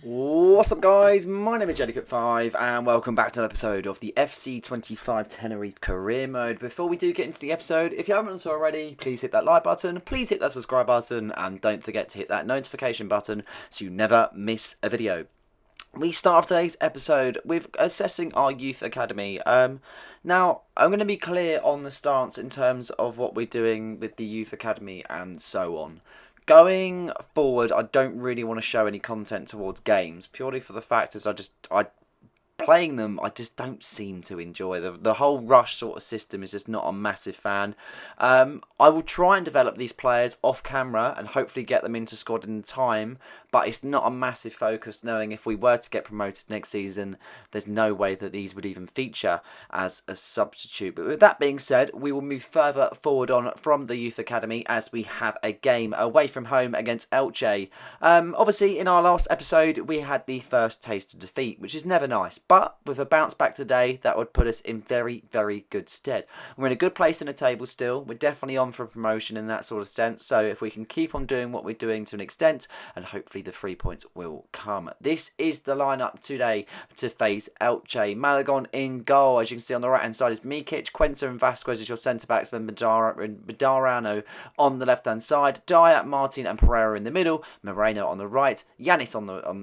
What's up guys, my name is Jellycut5 and welcome back to an episode of the FC25 Tenerife Career Mode. Before we do get into the episode, if you haven't done so already, please hit that like button, please hit that subscribe button, and don't forget to hit that notification button so you never miss a video. We start off today's episode with assessing our youth academy. Now, I'm going to be clear on the stance in terms of what we're doing with the youth academy and so on. Going forward, I don't really want to show any content towards games, purely for the fact is I playing them, I just don't seem to enjoy. The whole rush sort of system is just not a massive fan. I will try and develop these players off camera and hopefully get them into squad in time, but it's not a massive focus, knowing if we were to get promoted next season, there's no way that these would even feature as a substitute. But with that being said, we will move further forward on from the youth academy as we have a game away from home against Elche. Obviously, in our last episode, we had the first taste of defeat, which is never nice. But with a bounce back today, that would put us in very, very good stead. We're in a good place in the table still. We're definitely on for promotion in that sort of sense. So if we can keep on doing what we're doing to an extent, and hopefully the 3 points will come. This is the lineup today to face Elche. Malagon in goal. As you can see on the right hand side is Mikic, Cuenca and Vasquez as your centre backs. Then Medarano on the left hand side. Dyer, Martin and Pereira in the middle. Moreno on the right. Yanis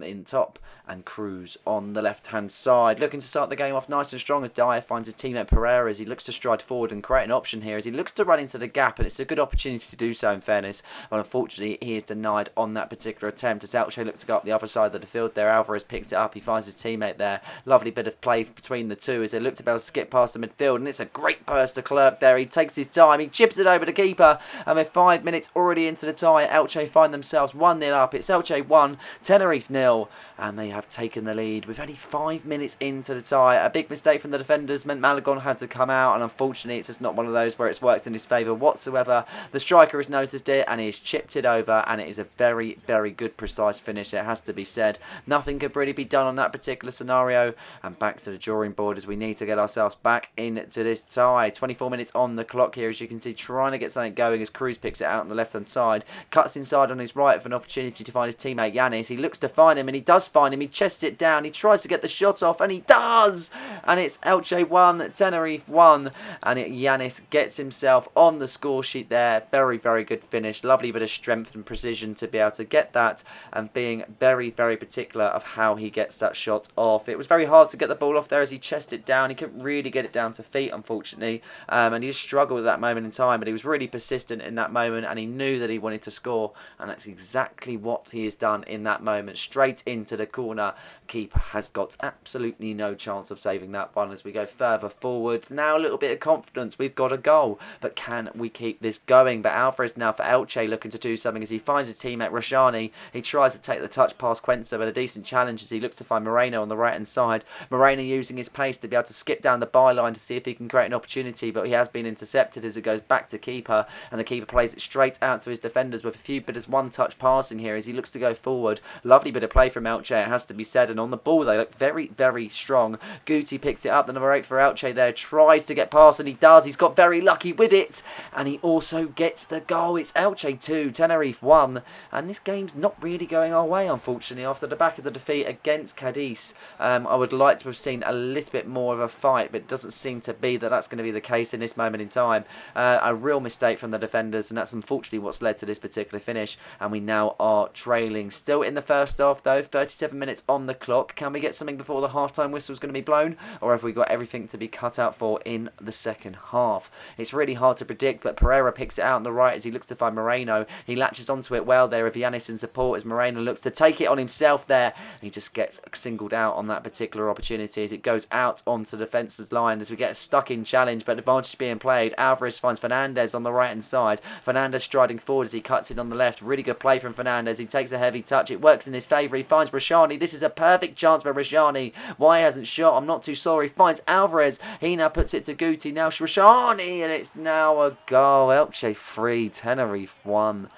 in top. And Cruz on the left hand side. Looking to start the game off nice and strong as Dyer finds his teammate Pereira as he looks to stride forward and create an option here as he looks to run into the gap, and it's a good opportunity to do so in fairness, but unfortunately he is denied on that particular attempt as Elche look to go up the other side of the field there. Alvarez picks it up, he finds his teammate there. Lovely bit of play between the two as they look to be able to skip past the midfield, and it's a great burst to Clerk there. He takes his time, he chips it over to keeper, and with 5 minutes already into the tie, Elche find themselves 1-0 up. It's Elche 1, Tenerife 0, and they have taken the lead with only 5 minutes into the tie. A big mistake from the defenders meant Malagon had to come out, and unfortunately it's just not one of those where it's worked in his favour whatsoever. The striker has noticed it and he's chipped it over, and it is a very, very good precise finish, it has to be said. Nothing could really be done on that particular scenario, and back to the drawing board as we need to get ourselves back into this tie. 24 minutes on the clock here, as you can see, trying to get something going as Cruz picks it out on the left hand side, cuts inside on his right for an opportunity to find his teammate Yanis. He looks to find him and he does find him. He chests it down, he tries to get the shot off and he does, and it's Elche 1, Tenerife 1, and Yanis gets himself on the score sheet there. Very, very good finish. Lovely bit of strength and precision to be able to get that, and being very, very particular of how he gets that shot off. It was very hard to get the ball off there as he chested it down. He couldn't really get it down to feet, unfortunately, and he just struggled at that moment in time, but he was really persistent in that moment, and he knew that he wanted to score, and that's exactly what he has done in that moment. Straight into the corner. Keeper has got absolutely no chance of saving that one as we go further forward. Now a little bit of confidence. We've got a goal, but can we keep this going? But Alvarez now for Elche looking to do something as he finds his teammate Rashani. He tries to take the touch past Cuenca, but a decent challenge as he looks to find Moreno on the right hand side. Moreno using his pace to be able to skip down the byline to see if he can create an opportunity, but he has been intercepted as it goes back to keeper, and the keeper plays it straight out to his defenders with a few bit of one touch passing here as he looks to go forward. Lovely bit of play from Elche, it has to be said, and on the ball they look very, very strong. Guti picks it up, the number 8 for Elche there, tries to get past, and he does. He's got very lucky with it, and he also gets the goal. It's Elche 2, Tenerife 1, and this game's not really going our way, unfortunately, after the back of the defeat against Cadiz. I would like to have seen a little bit more of a fight, but it doesn't seem to be that that's going to be the case in this moment in time. A real mistake from the defenders, and that's unfortunately what's led to this particular finish, and we now are trailing. Still in the first half, though, 37 minutes on the clock. Can we get something before the half-time whistle is going to be blown, or have we got everything to be cut out for in the second half? It's really hard to predict, but Pereira picks it out on the right as he looks to find Moreno. He latches onto it well there with Yanis in support as Moreno looks to take it on himself there. He just gets singled out on that particular opportunity as it goes out onto the defence's line as we get a stuck-in challenge, but advantage being played. Alvarez finds Fernandez on the right-hand side. Fernandez striding forward as he cuts it on the left. Really good play from Fernandez. He takes a heavy touch. It works in his favour. He finds Rashani. This is a perfect chance for Rashani. Why he hasn't shot, I'm not too sure. He finds Alvarez. He now puts it to Guti. Now Rashani, and it's now a goal. Elche 3, Tenerife 1.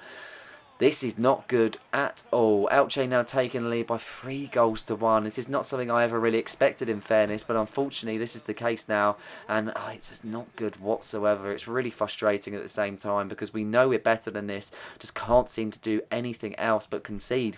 This is not good at all. Elche now taking the lead by 3-1. This is not something I ever really expected, in fairness, but unfortunately this is the case now, and it's just not good whatsoever. It's really frustrating at the same time because we know we're better than this, just can't seem to do anything else but concede.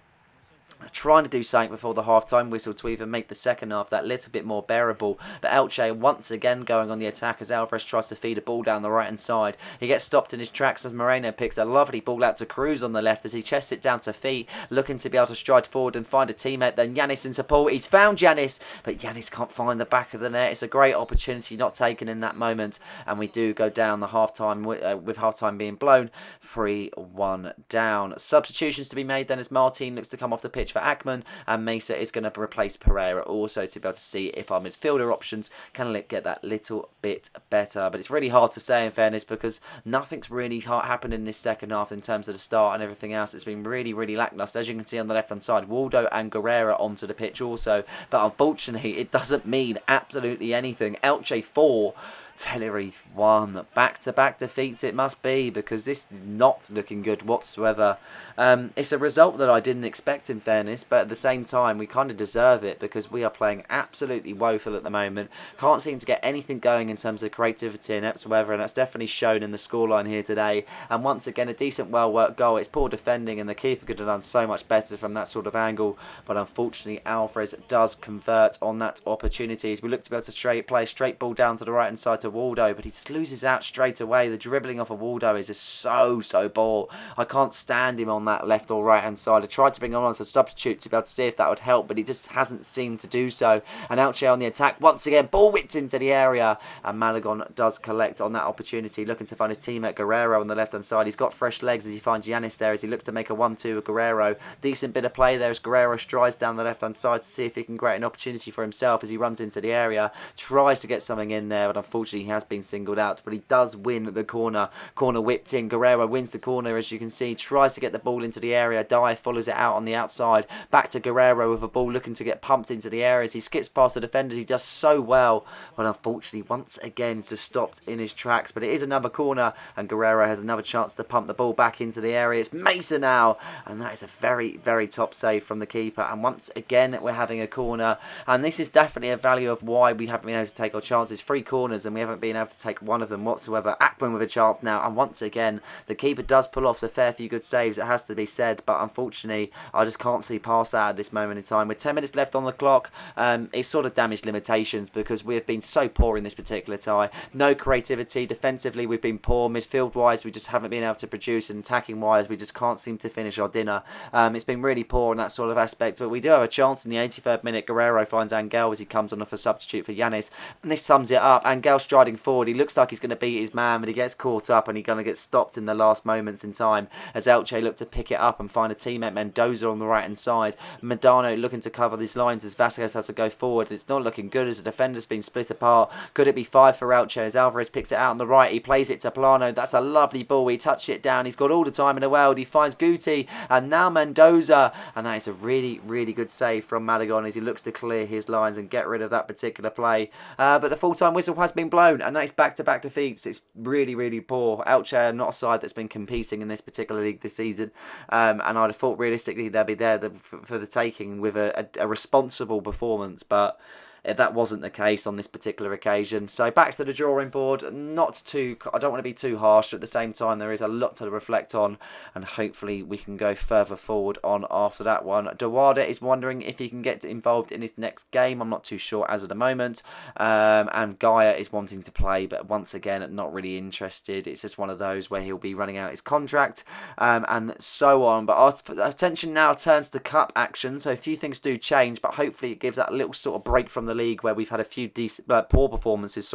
Trying to do something before the half-time whistle to even make the second half that little bit more bearable. But Elche once again going on the attack as Alvarez tries to feed a ball down the right-hand side. He gets stopped in his tracks as Moreno picks a lovely ball out to Cruz on the left as he chests it down to feet, looking to be able to stride forward and find a teammate. Then Yanis in support. He's found Yanis, but Yanis can't find the back of the net. It's a great opportunity not taken in that moment, and we do go down the half-time with half-time being blown 3-1 down. Substitutions to be made then as Martin looks to come off the pitch for Ackman, and Mesa is going to replace Pereira also to be able to see if our midfielder options can get that little bit better. But it's really hard to say, in fairness, because nothing's really happened in this second half in terms of the start and everything else. It's been really, really lacklustre. As you can see on the left-hand side, Waldo and Guerrera onto the pitch also. But unfortunately, it doesn't mean absolutely anything. Elche 4, Tenerife 1. Back-to-back defeats it must be, because this is not looking good whatsoever. It's a result that I didn't expect, in fairness, but at the same time we kind of deserve it because we are playing absolutely woeful at the moment. Can't seem to get anything going in terms of creativity and whatsoever, and that's definitely shown in the scoreline here today. And once again, a decent, well-worked goal. It's poor defending, and the keeper could have done so much better from that sort of angle, but unfortunately Alvarez does convert on that opportunity. As we look to be able to play a straight ball down to the right-hand side to Waldo, but he just loses out straight away. The dribbling off of Waldo is just so poor. I can't stand him on that left or right hand side. I tried to bring him on as a substitute to be able to see if that would help, but he just hasn't seemed to do so. And Elche on the attack once again, ball whipped into the area, and Malagon does collect on that opportunity, looking to find his teammate Guerrero on the left hand side. He's got fresh legs as he finds Yanis there as he looks to make a 1-2 with Guerrero. Decent bit of play there as Guerrero strides down the left hand side to see if he can create an opportunity for himself as he runs into the area, tries to get something in there, but unfortunately he has been singled out. But he does win the corner whipped in. Guerrero wins the corner, as you can see, tries to get the ball into the area. Dye follows it out on the outside, back to Guerrero with a ball looking to get pumped into the area as he skips past the defenders. He does so well, but unfortunately once again just stopped in his tracks. But it is another corner, and Guerrero has another chance to pump the ball back into the area. It's Mesa now, and that is a very top save from the keeper. And once again we're having a corner, and this is definitely a value of why we haven't been able to take our chances. 3 corners and we haven't been able to take one of them whatsoever. Ackman with a chance now, and once again the keeper does pull off a fair few good saves, it has to be said, but unfortunately I just can't see past that at this moment in time. With 10 minutes left on the clock, it's sort of damaged limitations because we have been so poor in this particular tie. No creativity. Defensively we've been poor. Midfield wise we just haven't been able to produce, and attacking wise we just can't seem to finish our dinner. It's been really poor in that sort of aspect, but we do have a chance in the 83rd minute. Guerrero finds Angel as he comes on off a substitute for Yanis, and this sums it up. Angel striding forward, he looks like he's going to beat his man, but he gets caught up and he's going to get stopped in the last moments in time as Elche look to pick it up and find a teammate, Mendoza, on the right hand side. Medano looking to cover these lines as Vasquez has to go forward. It's not looking good as the defender's been split apart. Could it be 5 for Elche as Alvarez picks it out on the right? He plays it to Plano. That's a lovely ball. He touched it down. He's got all the time in the world. He finds Guti and now Mendoza, and that is a really good save from Malagon as he looks to clear his lines and get rid of that particular play. But the full-time whistle has been blown, and that is back-to-back defeats. It's really poor. Elche are not a side that's been competing in this particular league this season, and I'd have thought realistically they'll be there for the taking with a responsible performance, but that wasn't the case on this particular occasion. So back to the drawing board. I don't want to be too harsh, but at the same time there is a lot to reflect on, and hopefully we can go further forward on after that one. Dewada is wondering if he can get involved in his next game. I'm not too sure as of the moment. And Gaia is wanting to play, but once again not really interested. It's just one of those where he'll be running out his contract, and so on. But our attention now turns to cup action, so a few things do change, but hopefully it gives that little sort of break from the league where we've had a few poor performances.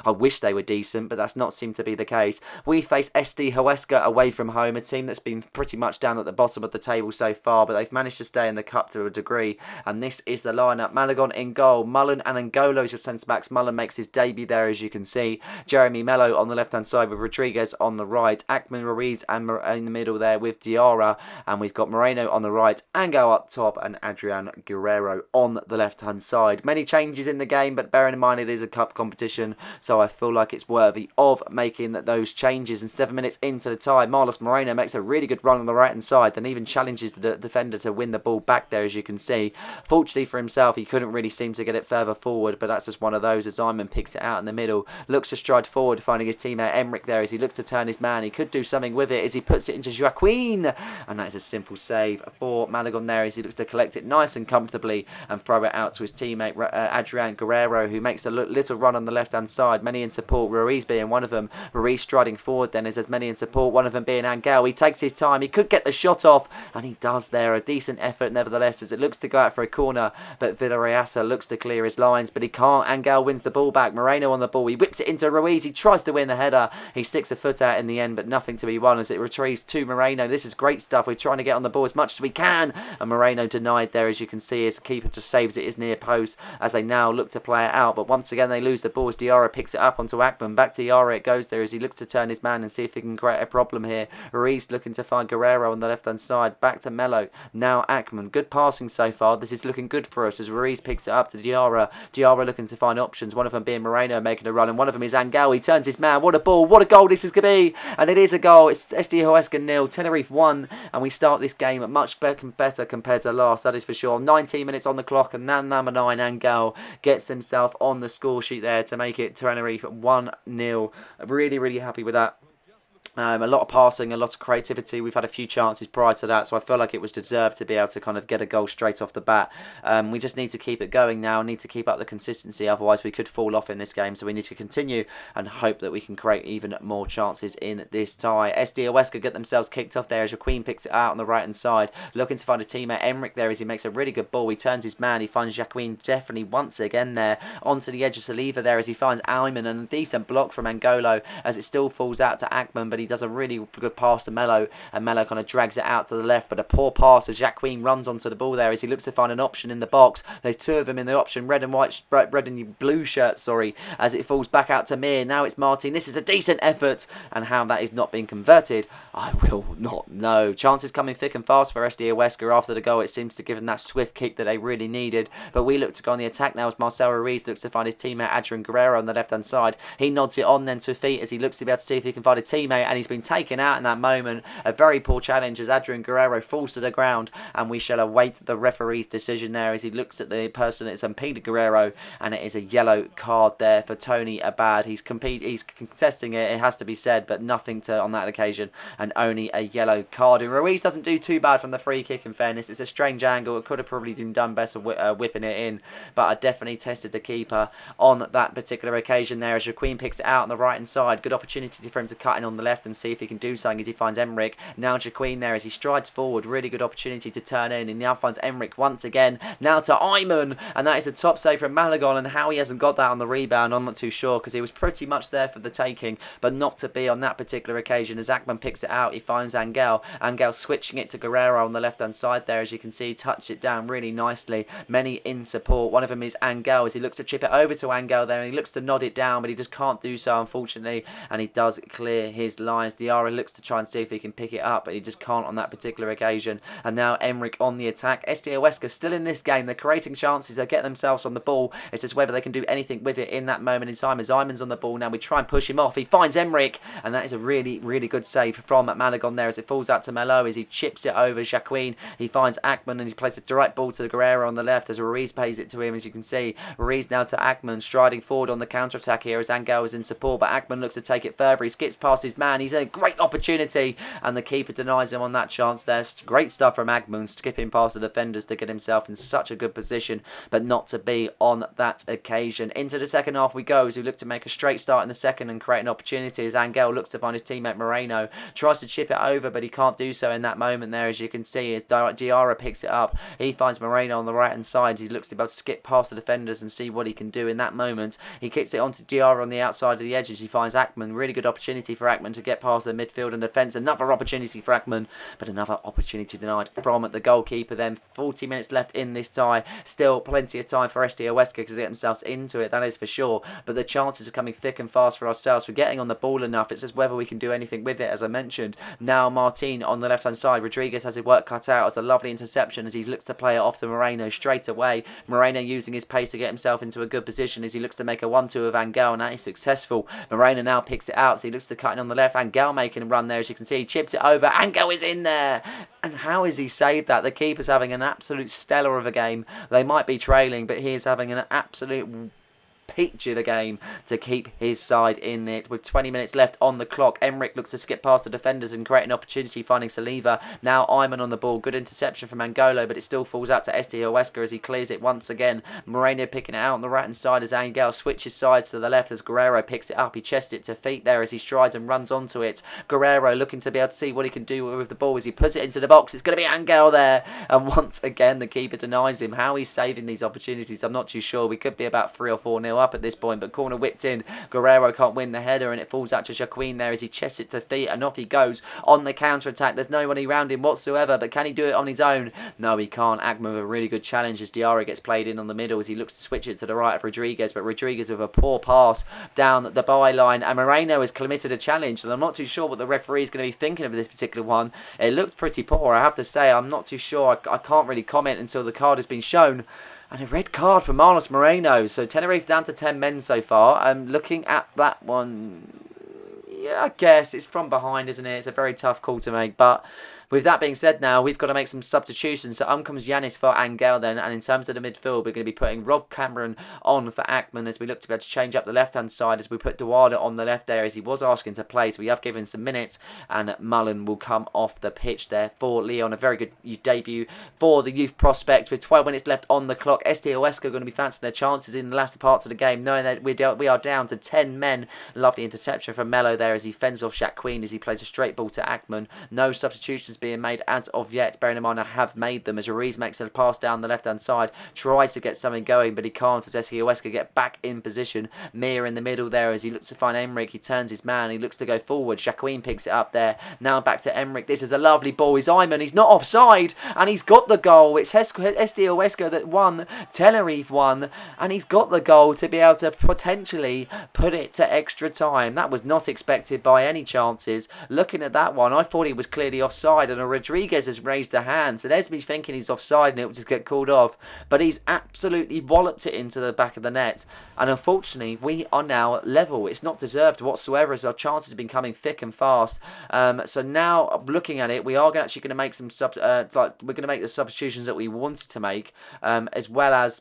I wish they were decent, but that's not seemed to be the case. We face SD Huesca away from home, a team that's been pretty much down at the bottom of the table so far, but they've managed to stay in the cup to a degree, and this is the lineup. Malagon in goal, Mullen and Angolo is your centre-backs. Mullen makes his debut there, as you can see. Jeremy Mello on the left-hand side with Rodriguez on the right. Ackman, Ruiz and in the middle there with Diarra, and we've got Moreno on the right, Angel up top, and Adrian Guerrero on the left-hand side. Many changes changes in the game, but bearing in mind it is a cup competition, so I feel like it's worthy of making those changes. And 7 minutes into the tie, Marlos Moreno makes a really good run on the right hand side, then even challenges the defender to win the ball back there, as you can see. Fortunately for himself, he couldn't really seem to get it further forward, but that's just one of those as Iman picks it out in the middle, looks to stride forward, finding his teammate Emmerich there as he looks to turn his man. He could do something with it as he puts it into Joaquin, and that is a simple save for Malagon there as he looks to collect it nice and comfortably and throw it out to his teammate Adrian Guerrero, who makes a little run on the left hand side, many in support, Ruiz being one of them. Ruiz striding forward then as there's many in support, one of them being Angel. He takes his time, he could get the shot off, and he does there. A decent effort nevertheless as it looks to go out for a corner, but Villarreasa looks to clear his lines, but he can't. Angel wins the ball back, Moreno on the ball, he whips it into Ruiz, he tries to win the header, he sticks a foot out in the end, but nothing to be won as it retrieves to Moreno. This is great stuff, we're trying to get on the ball as much as we can, and Moreno denied there, as you can see, as the keeper just saves it his near post as they now look to play it out, but once again they lose the ball as Diarra picks it up onto Akman. Back to Diarra it goes there as he looks to turn his man and see if he can create a problem here. Ruiz looking to find Guerrero on the left hand side, back to Melo, now Akman. Good passing so far, this is looking good for us as Ruiz picks it up to Diarra. Diarra looking to find options, one of them being Moreno making a run, and one of them is Angel. He turns his man, what a ball, what a goal this is going to be, and it is a goal. It's SD Huesca 0, Tenerife 1, and we start this game much better compared to last, that is for sure. 19 minutes on the clock, and then number 9 Angel gets himself on the score sheet there to make it Tenerife 1-0. Really happy with that. A lot of passing, a lot of creativity. We've had a few chances prior to that, so I feel like it was deserved to be able to kind of get a goal straight off the bat. We just need to keep it going now, need to keep up the consistency, otherwise we could fall off in this game, so we need to continue and hope that we can create even more chances in this tie. SD Huesca get themselves kicked off there as Joaquin picks it out on the right hand side, looking to find a teammate Emmerich there as he makes a really good ball. He turns his man, he finds Joaquin definitely once again there onto the edge of Saliva there as he finds Ayman, and a decent block from Angolo as it still falls out to Akman, but he does a really good pass to Melo, and Melo kind of drags it out to the left, but a poor pass as Joaquin runs onto the ball there as he looks to find an option in the box. There's two of them in the option, red and blue shirt, sorry, as it falls back out to Mir. Now it's Martin. This is a decent effort, and how that is not being converted, I will not know. Chances coming thick and fast for SD Huesca after the goal. It seems to give them that swift kick that they really needed, but we look to go on the attack now as Marcel Ruiz looks to find his teammate Adrian Guerrero on the left hand side. He nods it on then to feet as he looks to be able to see if he can find a teammate, and he's been taken out in that moment. A very poor challenge as Adrian Guerrero falls to the ground, and we shall await the referee's decision there as he looks at the person that's impeded Guerrero, and it is a yellow card there for Tony Abad. He's contesting it, it has to be said, but nothing to on that occasion, and only a yellow card. And Ruiz doesn't do too bad from the free kick, in fairness. It's a strange angle, it could have probably been done better whipping it in, but I definitely tested the keeper on that particular occasion there as Joaquin picks it out on the right hand side. Good opportunity for him to cut in on the left and see if he can do something as he finds Emmerich. Now Joaquin there as he strides forward, really good opportunity to turn in, and now finds Emmerich once again, now to Ayman, and that is a top save from Malagon, and how he hasn't got that on the rebound I'm not too sure, because he was pretty much there for the taking, but not to be on that particular occasion as Akman picks it out. He finds Angel switching it to Guerrero on the left hand side there, as you can see, touched it down really nicely, many in support. One of them is Angel as he looks to chip it over to Angel there, and he looks to nod it down, but he just can't do so unfortunately, and he does clear his lines. Diarra looks to try and see if he can pick it up, but he just can't on that particular occasion. And now Emmerich on the attack. SD Huesca still in this game, they're creating chances, they get themselves on the ball, it's just whether they can do anything with it in that moment in time as Iman's on the ball now. We try and push him off, he finds Emmerich, and that is a really good save from Malagon there as it falls out to Melo as he chips it over Joaquin. He finds Akman and he plays a direct ball to the Guerrero on the left as Ruiz pays it to him, as you can see. Ruiz now to Akman, striding forward on the counter-attack here as Angel is in support, but Akman looks to take it further, he skips past his man, he's a great opportunity, and the keeper denies him on that chance there. Great stuff from Akman, skipping past the defenders to get himself in such a good position, but not to be on that occasion. Into the second half we go as we look to make a straight start in the second and create an opportunity as Angel looks to find his teammate Moreno, tries to chip it over, but he can't do so in that moment there, as you can see, as Diarra picks it up. He finds Moreno on the right hand side, he looks to be able to skip past the defenders and see what he can do in that moment. He kicks it onto Diarra on the outside of the edges, he finds Akman, really good opportunity for Akman to get past the midfield and defence. Another opportunity for Ackman, but another opportunity denied from the goalkeeper then. 40 minutes left in this tie. Still plenty of time for SD Huesca to get themselves into it, that is for sure. But the chances are coming thick and fast for ourselves. We're getting on the ball enough. It's just whether we can do anything with it, as I mentioned. Now Martin on the left-hand side. Rodriguez has his work cut out. It's a lovely interception as he looks to play it off to Moreno straight away. Moreno using his pace to get himself into a good position as he looks to make a 1-2 of Angel, and that is successful. Moreno now picks it out, so he looks to cut in on the left. Angel making a run there, as you can see. He chips it over. Angel is in there. And how has he saved that? The keeper's having an absolute stellar of a game. They might be trailing, but he is having an absolute peach of the game to keep his side in it. With 20 minutes left on the clock, Emmerich looks to skip past the defenders and create an opportunity, finding Saliva. Now Iman on the ball. Good interception from Angolo, but it still falls out to SD Huesca as he clears it once again. Moreno picking it out on the right hand side as Angel switches sides to the left as Guerrero picks it up. He chests it to feet there as he strides and runs onto it. Guerrero looking to be able to see what he can do with the ball as he puts it into the box. It's going to be Angel there, and once again the keeper denies him. How he's saving these opportunities, I'm not too sure. We could be about 3 or 4-0 up at this point, but corner whipped in. Guerrero can't win the header, and it falls out to Jacqueline there as he chests it to feet, and off he goes on the counter attack. There's nobody around him whatsoever, but can he do it on his own? No, he can't. Ackman with a really good challenge as Diarra gets played in on the middle as he looks to switch it to the right of Rodriguez, but Rodriguez with a poor pass down the byline, and Moreno has committed a challenge, and I'm not too sure what the referee is going to be thinking of this particular one. It looked pretty poor, I have to say. I'm not too sure. I can't really comment until the card has been shown. And a red card for Marlos Moreno. So Tenerife down to 10 men so far. Looking at that one, yeah, I guess it's from behind, isn't it? It's a very tough call to make, but with that being said, now we've got to make some substitutions. So comes Yanis for Angel then, and in terms of the midfield, we're going to be putting Rob Cameron on for Ackman as we look to be able to change up the left-hand side as we put Duardo on the left there as he was asking to play. So we have given some minutes, and Mullen will come off the pitch there for Leon. A very good debut for the youth prospect with 12 minutes left on the clock. SD Huesca are going to be fancying their chances in the latter parts of the game, knowing that we are down to 10 men. Lovely interception from Mello there as he fends off Shaq Queen as he plays a straight ball to Ackman. No substitutions being made as of yet. Bearing in mind I have made them as Ruiz makes a pass down the left hand side, tries to get something going, but he can't as SD Huesca get back in position. Mir in the middle there as he looks to find Emmerich. He turns his man, he looks to go forward. Jacqueline picks it up there. Now back to Emmerich. This is a lovely ball. He's Iman. He's not offside, and he's got the goal. It's SD Huesca that won. Tenerife won, and he's got the goal to be able to potentially put it to extra time. That was not expected by any chances. Looking at that one, I thought he was clearly offside, and a Rodriguez has raised a hand, so there's me thinking he's offside and it will just get called off, but he's absolutely walloped it into the back of the net, and unfortunately we are now level. It's not deserved whatsoever as our chances have been coming thick and fast. So now looking at it, we are actually going to make some we're going to make the substitutions that we wanted to make, as well as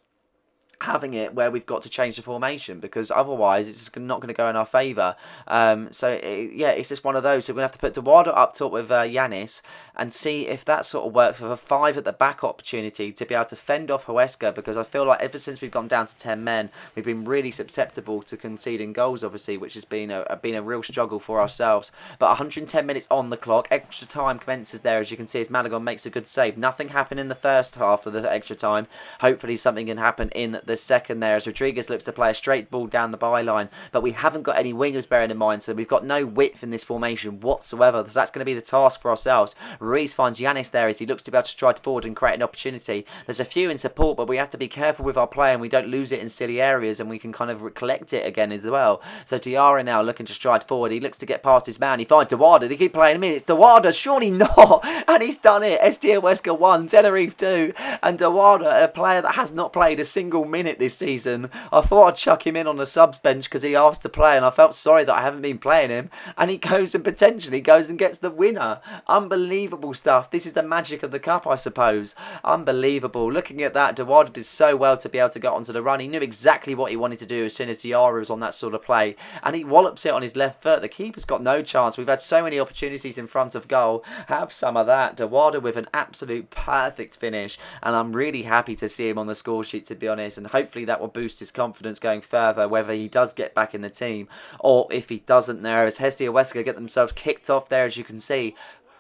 having it where we've got to change the formation, because otherwise it's just not going to go in our favour. Yeah, it's just one of those. So we're going to have to put Duardo up top with Yanis and see if that sort of works with a 5 at the back opportunity to be able to fend off Huesca, because I feel like ever since we've gone down to 10 men, we've been really susceptible to conceding goals, obviously, which has been a real struggle for ourselves. But 110 minutes on the clock, extra time commences there, as you can see, as Malagon makes a good save. Nothing happened in the first half of the extra time. Hopefully something can happen in the second there as Rodriguez looks to play a straight ball down the byline, but we haven't got any wingers bearing in mind, so we've got no width in this formation whatsoever, so that's going to be the task for ourselves. Ruiz finds Yanis there as he looks to be able to stride forward and create an opportunity. There's a few in support, but we have to be careful with our play and we don't lose it in silly areas, and we can kind of collect it again as well. So Diarra now looking to stride forward. He looks to get past his man. He finds Duardo. They keep playing him in. It's Duardo. Surely not. And he's done it. SD Huesca 1, Tenerife 2, and Duardo, a player that has not played a single minute this season. I thought I'd chuck him in on the subs bench because he asked to play, and I felt sorry that I haven't been playing him, and he goes and potentially goes and gets the winner. Unbelievable stuff. This is the magic of the cup, I suppose. Unbelievable. Looking at that, Duardo did so well to be able to get onto the run. He knew exactly what he wanted to do as soon as Diarra was on that sort of play, and he wallops it on his left foot. The keeper's got no chance. We've had so many opportunities in front of goal. Have some of that. Duardo with an absolute perfect finish, and I'm really happy to see him on the score sheet, to be honest, and hopefully that will boost his confidence going further, whether he does get back in the team or if he doesn't there, as Hestia Huesca get themselves kicked off there, as you can see.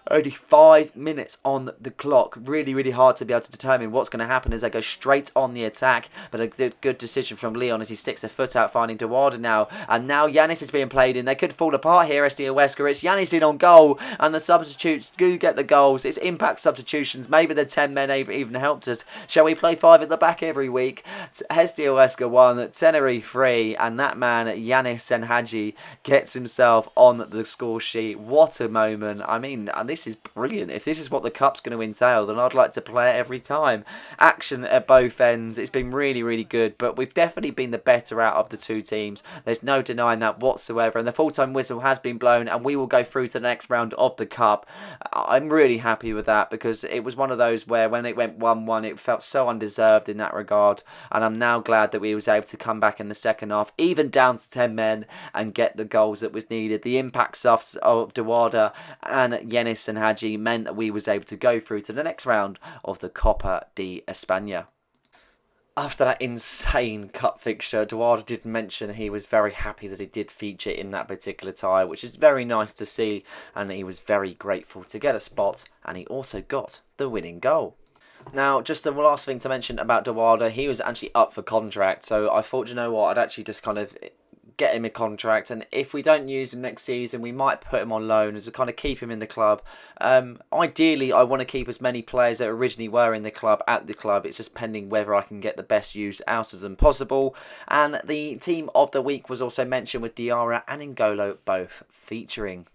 Only 5 minutes on the clock. Really, really hard to be able to determine what's going to happen as they go straight on the attack. But a good decision from Leon as he sticks a foot out, finding Duarda now. And now Yanis is being played in. They could fall apart here, SD Huesca. It's Yanis in on goal. And the substitutes do get the goals. It's impact substitutions. Maybe the 10 men even helped us. Shall we play 5 at the back every week? SD Huesca 1, Tenerife 3. And that man, Yanis Senhaji, gets himself on the score sheet. What a moment. I mean, and this is brilliant. If this is what the cup's going to entail, then I'd like to play it every time. Action at both ends. It's been really, really good, but we've definitely been the better out of the two teams. There's no denying that whatsoever, and the full-time whistle has been blown, and we will go through to the next round of the cup. I'm really happy with that, because it was one of those where when it went 1-1, it felt so undeserved in that regard, and I'm now glad that we was able to come back in the second half, even down to 10 men, and get the goals that was needed. The impacts of Duarda and Yanis and Haji meant that we was able to go through to the next round of the Copa de España. After that insane cup fixture, Duarda did mention he was very happy that he did feature in that particular tie, which is very nice to see, and he was very grateful to get a spot, and he also got the winning goal. Now, just the last thing to mention about Duarda, he was actually up for contract, so I thought, you know what, I'd actually just kind of get him a contract, and if we don't use him next season, we might put him on loan as to kind of keep him in the club. Ideally, I want to keep as many players that originally were in the club at the club. It's just pending whether I can get the best use out of them possible. And the team of the week was also mentioned, with Diarra and N'Golo both featuring.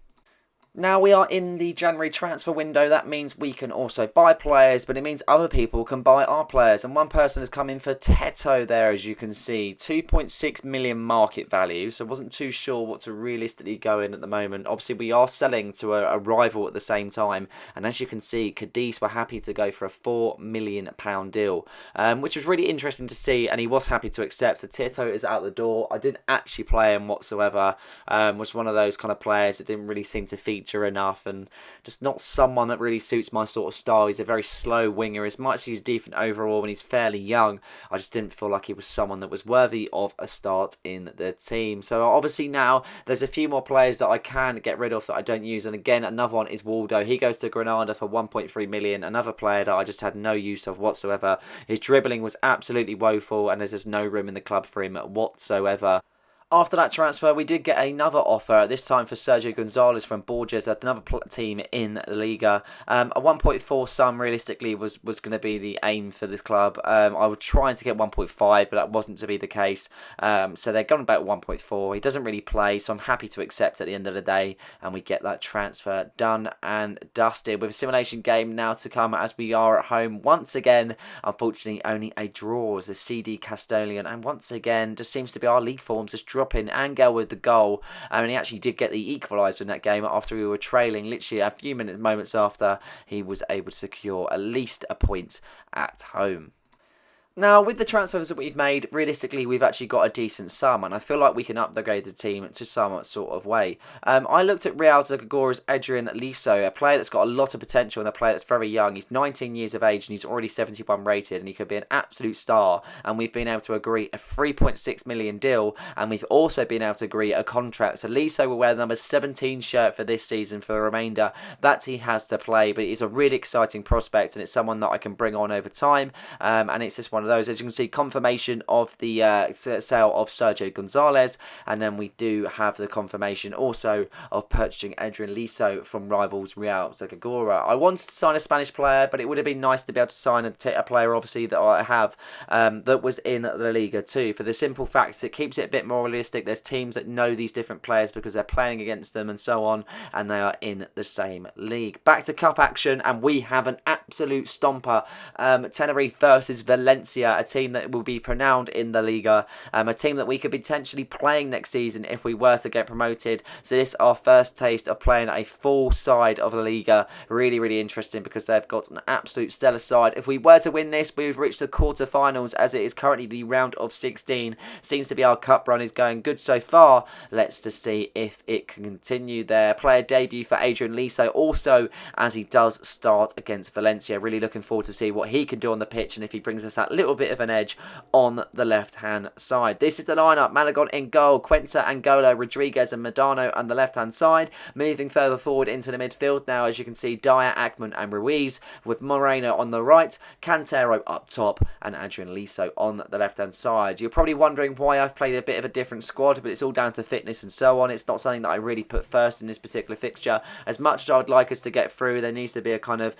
Now we are in the January transfer window. That means we can also buy players, but it means other people can buy our players. And one person has come in for Teto there, as you can see. 2.6 million market value, so I wasn't too sure what to realistically go in at the moment. Obviously, we are selling to a rival at the same time. And as you can see, Cadiz were happy to go for a £4 million deal, which was really interesting to see. And he was happy to accept. So Teto is out the door. I didn't actually play him whatsoever. Was one of those kind of players that didn't really seem to feature enough, and just not someone that really suits my sort of style. He's a very slow winger. As much as he's decent overall when he's fairly young, I just didn't feel like he was someone that was worthy of a start in the team. So obviously now there's a few more players that I can get rid of that I don't use, and again another one is Waldo. He goes to Granada for 1.3 million. Another player that I just had no use of whatsoever. His dribbling was absolutely woeful, and there's just no room in the club for him whatsoever. After that transfer, we did get another offer, this time for Sergio Gonzalez from Borges, another team in the Liga. A 1.4 sum realistically was going to be the aim for this club. I was trying to get 1.5, but that wasn't to be the case. So they're going about 1.4. He doesn't really play, so I'm happy to accept at the end of the day. And we get that transfer done and dusted, with a simulation game now to come as we are at home once again. Unfortunately, only a draw as a CD Castellian. And once again, just seems to be our league forms just dropping. Angel with the goal, and he actually did get the equaliser in that game after we were trailing. Literally a few moments after, he was able to secure at least a point at home. Now, with the transfers that we've made, realistically, we've actually got a decent sum, and I feel like we can upgrade the team to some sort of way. I looked at Real Zaragoza's Adrian Liso, a player that's got a lot of potential and a player that's very young. He's 19 years of age and he's already 71 rated, and he could be an absolute star. And we've been able to agree a 3.6 million deal, and we've also been able to agree a contract. So Liso will wear the number 17 shirt for this season for the remainder that he has to play, but he's a really exciting prospect, and it's someone that I can bring on over time, and it's just one of those. As you can see, confirmation of the sale of Sergio Gonzalez, and then we do have the confirmation also of purchasing Adrian Liso from rivals Real Zaragoza. I wanted to sign a Spanish player, but it would have been nice to be able to sign a player, obviously, that I have that was in the Liga too, for the simple fact it keeps it a bit more realistic. There's teams that know these different players because they're playing against them and so on, and they are in the same league. Back to cup action, and we have an absolute stomper. Tenerife versus Valencia, a team that will be renowned in the Liga, a team that we could be potentially playing next season if we were to get promoted. So this is our first taste of playing a full side of the Liga. Really, really interesting, because they've got an absolute stellar side. If we were to win this, we would reach the quarterfinals, as it is currently the round of 16. Seems to be our cup run is going good so far. Let's just see if it can continue there. Player debut for Adrian Liso also, as he does start against Valencia. Really looking forward to see what he can do on the pitch, and if he brings us that little bit of an edge on the left-hand side. This is the lineup. Malagon in goal, Cuenca, Angola, Rodriguez and Medano on the left-hand side. Moving further forward into the midfield now, as you can see, Dyer, Ackman and Ruiz, with Moreno on the right, Cantero up top and Adrian Liso on the left-hand side. You're probably wondering why I've played a bit of a different squad, but it's all down to fitness and so on. It's not something that I really put first in this particular fixture. As much as I would like us to get through, there needs to be a kind of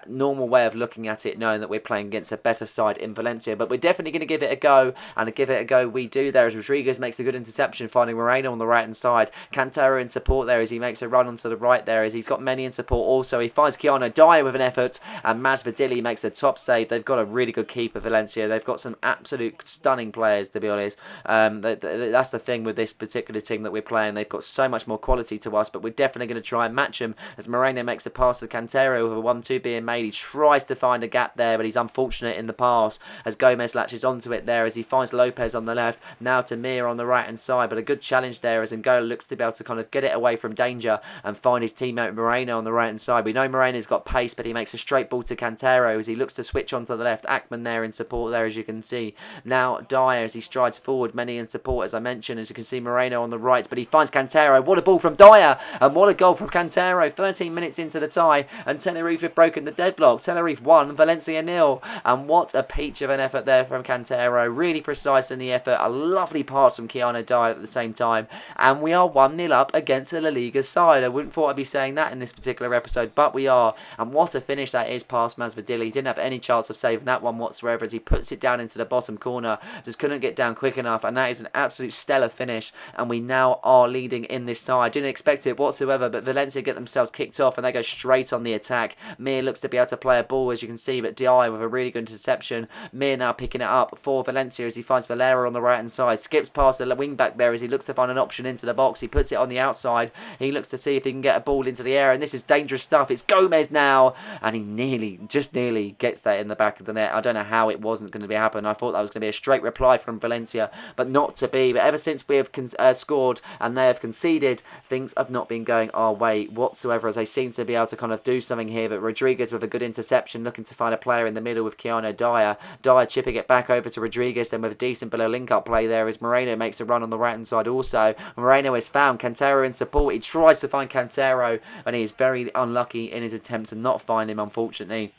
normal way of looking at it, knowing that we're playing against a better side in Valencia. But we're definitely going to give it a go, and to give it a go we do there as Rodriguez makes a good interception, finding Moreno on the right-hand side. Cantero in support there as he makes a run onto the right there, as he's got many in support also. He finds Keanu Dyer with an effort, and Masvidili makes a top save. They've got a really good keeper, Valencia. They've got some absolute stunning players, to be honest. That's the thing with this particular team that we're playing. They've got so much more quality to us, but we're definitely going to try and match them, as Moreno makes a pass to Cantero with a 1-2 being made. He tries to find a gap there, but he's unfortunate in the pass as Gomez latches onto it there, as he finds Lopez on the left, now to Mir on the right hand side, but a good challenge there as Angola looks to be able to kind of get it away from danger and find his teammate Moreno on the right hand side. We know Moreno's got pace, but he makes a straight ball to Cantero as he looks to switch onto the left. Ackman there in support there, as you can see. Now Dyer as he strides forward, many in support as I mentioned, as you can see Moreno on the right, but he finds Cantero. What a ball from Dyer, and what a goal from Cantero. 13 minutes into the tie, and Tenerife have broken the deadlock. Tenerife 1, Valencia 0, and what a peach of an effort there from Cantero. Really precise in the effort, a lovely pass from Keanu Dyer at the same time, and we are 1-0 up against the La Liga side. I wouldn't thought I'd be saying that in this particular episode, but we are, and what a finish that is past Masvidili. He didn't have any chance of saving that one whatsoever as he puts it down into the bottom corner, just couldn't get down quick enough, and that is an absolute stellar finish, and we now are leading in this tie. I didn't expect it whatsoever, but Valencia get themselves kicked off and they go straight on the attack. Mir looks to be able to play a ball, as you can see, but Dyer with a really good interception. Mir now picking it up for Valencia as he finds Valera on the right hand side, skips past the wing back there as he looks to find an option into the box. He puts it on the outside, he looks to see if he can get a ball into the air, and this is dangerous stuff. It's Gomez now, and he just nearly gets that in the back of the net. I don't know how it wasn't going to be happen. I thought that was going to be a straight reply from Valencia, but not to be. But ever since we have scored and they have conceded, things have not been going our way whatsoever, as they seem to be able to kind of do something here. But Rodriguez with a good interception, looking to find a player in the middle with Keanu Dyer. Dyer chipping it back over to Rodriguez, then with a decent below link-up play there as Moreno makes a run on the right-hand side also. Moreno is found, Cantero in support. He tries to find Cantero, and he is very unlucky in his attempt to not find him, unfortunately.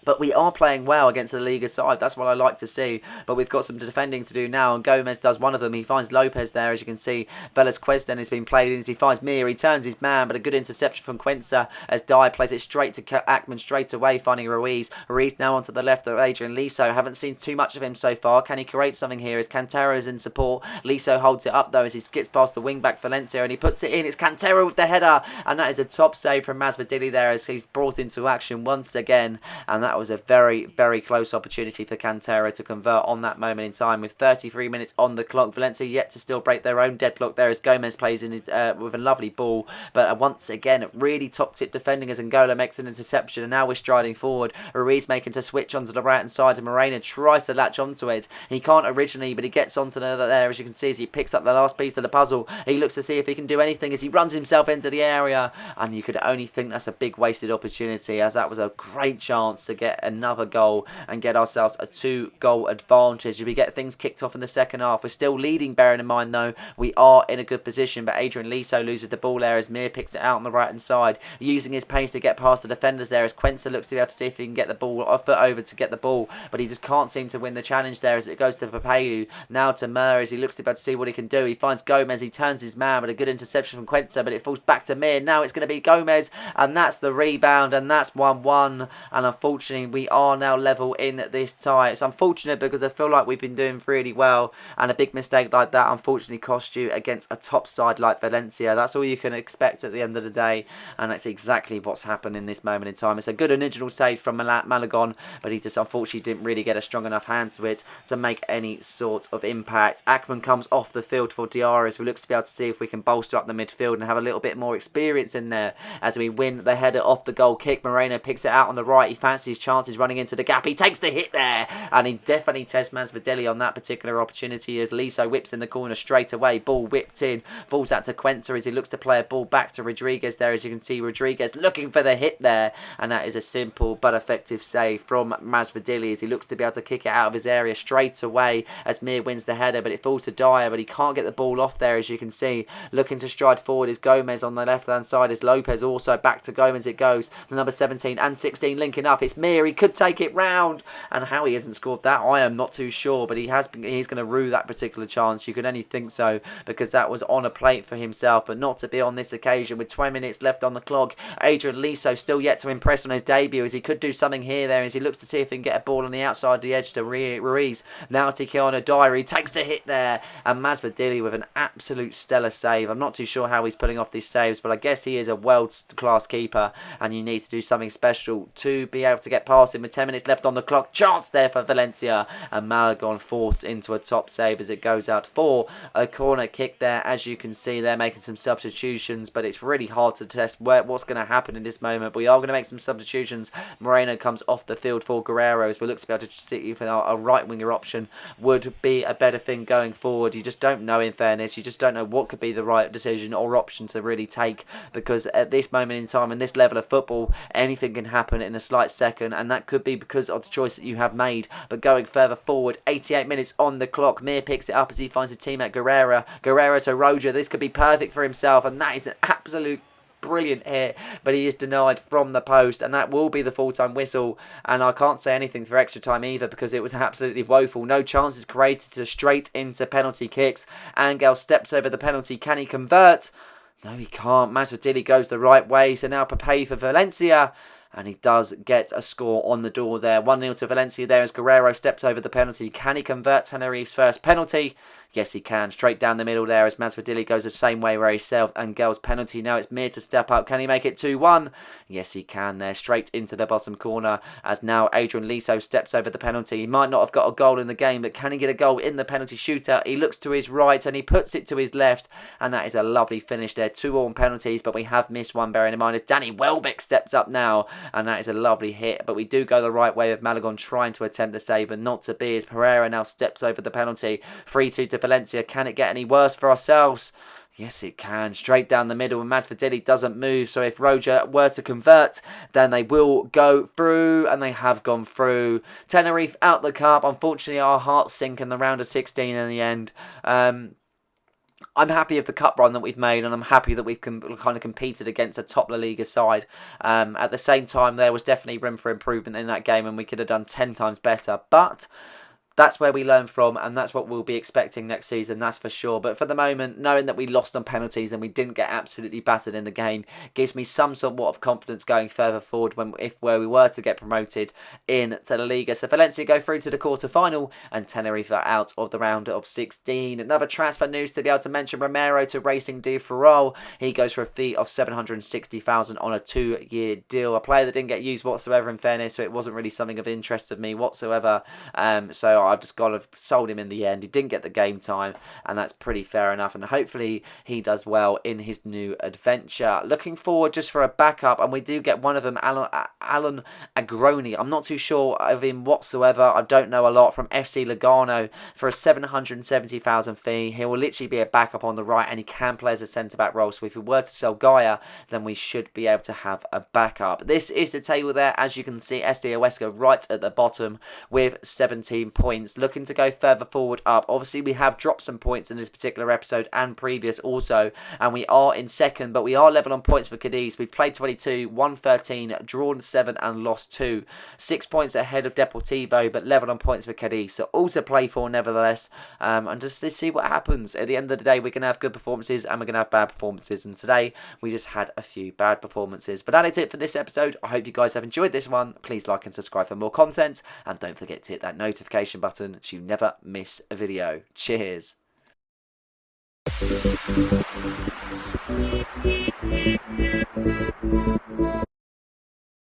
But we are playing well against the Liga side. That's what I like to see. But we've got some defending to do now, and Gomez does one of them. He finds Lopez there, as you can see. Velasquez then has been played in as he finds Mir. He turns his man, but a good interception from Cuenca as Dyer plays it straight to Ackman straight away, finding Ruiz. Ruiz now onto the left of Adrian Liso. Haven't seen too much of him so far. Can he create something here as Cantero's in support? Liso holds it up though as he skips past the wing-back Valencia and he puts it in. It's Cantero with the header, and that is a top save from Masvidili there as he's brought into action once again, and that was a very, very close opportunity for Cantero to convert on that moment in time. With 33 minutes on the clock, Valencia yet to still break their own deadlock there as Gomez plays in with a lovely ball, but once again really top-tip defending as Angola makes an interception, and now we're striding forward. Ruiz making to switch onto the right hand side, and Moreno tries to latch onto it. He can't originally, but he gets onto there, as you can see, as he picks up the last piece of the puzzle. He looks to see if he can do anything as he runs himself into the area, and you could only think that's a big wasted opportunity, as that was a great chance to get another goal and get ourselves a 2-goal advantage. We get things kicked off in the second half. We're still leading, bearing in mind though we are in a good position, but Adrian Liso loses the ball there as Mir picks it out on the right hand side, using his pace to get past the defenders there as Cuenca looks to be able to see if he can get the ball off it over to get the ball, but he just can't seem to win the challenge there as it goes to Papayou. Now to Mir as he looks to be able to see what he can do. He finds Gomez, he turns his man, but a good interception from Cuenca, but it falls back to Mir. Now it's going to be Gomez, and that's the rebound, and that's 1-1, and unfortunately we are now level in this tie. It's unfortunate because I feel like we've been doing really well, and a big mistake like that unfortunately cost you against a top side like Valencia. That's all you can expect at the end of the day, and that's exactly what's happened in this moment in time. It's a good original save from Malagon, but he just unfortunately didn't really get a strong enough hand to it to make any sort of impact. Ackman comes off the field for Diarras, who looks to be able to see if we can bolster up the midfield and have a little bit more experience in there as we win the header off the goal kick. Moreno picks it out on the right. He fancies his chances running into the gap. He takes the hit there, and he definitely tests Masvideli on that particular opportunity as Liso whips in the corner straight away. Ball whipped in, falls out to Quenta as he looks to play a ball back to Rodriguez there. As you can see, Rodriguez looking for the hit there, and that is a simple but effective save from Masvideli as he looks to be able to kick it out of his area straight away as Mir wins the header, but it falls to Dyer, but he can't get the ball off there. As you can see, looking to stride forward is Gomez on the left hand side, is Lopez also back to Gomez. It goes the number 17 and 16 linking up. It's Mir, he could take it round, and how he hasn't scored that I am not too sure, but he's going to rue that particular chance. You could only think so, because that was on a plate for himself, but not to be on this occasion with 20 minutes left on the clock. Adrian Liso still yet to impress on his debut as he could do something here there as he looks to see if he can get a ball on the outside of the edge to Ruiz. Now to Keanu Dyer, he takes the hit there, and Masvideli with an absolute stellar save. I'm not too sure how he's pulling off these saves, but I guess he is a world-class keeper, and you need to do something special to be able to get past him with 10 minutes left on the clock. Chance there for Valencia, and Malagon forced into a top save as it goes out for a corner kick there. As you can see, they're making some substitutions, but it's really hard to test what's going to happen in this moment. We are going to make some substitutions. Moreno comes off the field for Guerrero as we look to be able to see if a right-winger option would be a better thing going forward. You just don't know, in fairness. You just don't know what could be the right decision or option to really take, because at this moment in time and this level of football, anything can happen in a slight second, and that could be because of the choice that you have made. But going further forward, 88 minutes on the clock, Mir picks it up as he finds his teammate Guerrero to Roger. This could be perfect for himself, and that is an absolute brilliant hit, but he is denied from the post, and that will be the full-time whistle. And I can't say anything for extra time either, because it was absolutely woeful. No chances created, to straight into penalty kicks. Angel steps over the penalty. Can he convert? No, he can't. Masvideli goes the right way, so now Pepe for Valencia, and he does get a score on the door there. 1-0 to Valencia there as Guerrero steps over the penalty. Can he convert Tenerife's first penalty? Yes, he can. Straight down the middle there as Masvideli goes the same way where he served Angel's penalty. Now it's Mir to step up. Can he make it 2-1? Yes, he can there. Straight into the bottom corner as now Adrian Liso steps over the penalty. He might not have got a goal in the game, but can he get a goal in the penalty shootout? He looks to his right and he puts it to his left, and that is a lovely finish there. 2 on penalties, but we have missed one, bearing in mind as Danny Welbeck steps up now, and that is a lovely hit. But we do go the right way with Malagon trying to attempt the save, but not to be, as Pereira now steps over the penalty. 3-2 to Valencia. Can it get any worse for ourselves? Yes, it can. Straight down the middle, and Masvideli doesn't move. So if Roger were to convert, then they will go through, and they have gone through. Tenerife out the cup. Unfortunately, our hearts sink in the round of 16 in the end. I'm happy with the cup run that we've made, and I'm happy that we've kind of competed against a top La Liga side. At the same time, there was definitely room for improvement in that game, and we could have done 10 times better. But that's where we learn from, and that's what we'll be expecting next season, that's for sure. But for the moment, knowing that we lost on penalties and we didn't get absolutely battered in the game gives me some somewhat of confidence going further forward where we were to get promoted in to La Liga. So Valencia go through to the quarter-final, and Tenerife are out of the round of 16. Another transfer news to be able to mention: Romero to Racing de Ferrol. He goes for a fee of $760,000 on a 2-year deal. A player that didn't get used whatsoever, in fairness, so it wasn't really something of interest to me whatsoever. So I've just got to sold him in the end. He didn't get the game time, and that's pretty fair enough. And hopefully he does well in his new adventure. Looking forward just for a backup, and we do get one of them, Alan Agroni. I'm not too sure of him whatsoever. I don't know a lot, from FC Lugano for a $770,000 fee. He will literally be a backup on the right, and he can play as a centre-back role. So if we were to sell Gaia, then we should be able to have a backup. This is the table there. As you can see, SD Oweska right at the bottom with 17 points. Looking to go further forward up. Obviously, we have dropped some points in this particular episode and previous also, and we are in second, but we are level on points with Cadiz. We've played 22, won 13, drawn 7, and lost 2. 6 points ahead of Deportivo, but level on points with Cadiz. So all to play for, nevertheless, and just to see what happens. At the end of the day, we're going to have good performances and we're going to have bad performances, and today we just had a few bad performances. But that is it for this episode. I hope you guys have enjoyed this one. Please like and subscribe for more content, and don't forget to hit that notification button so you never miss a video. Cheers.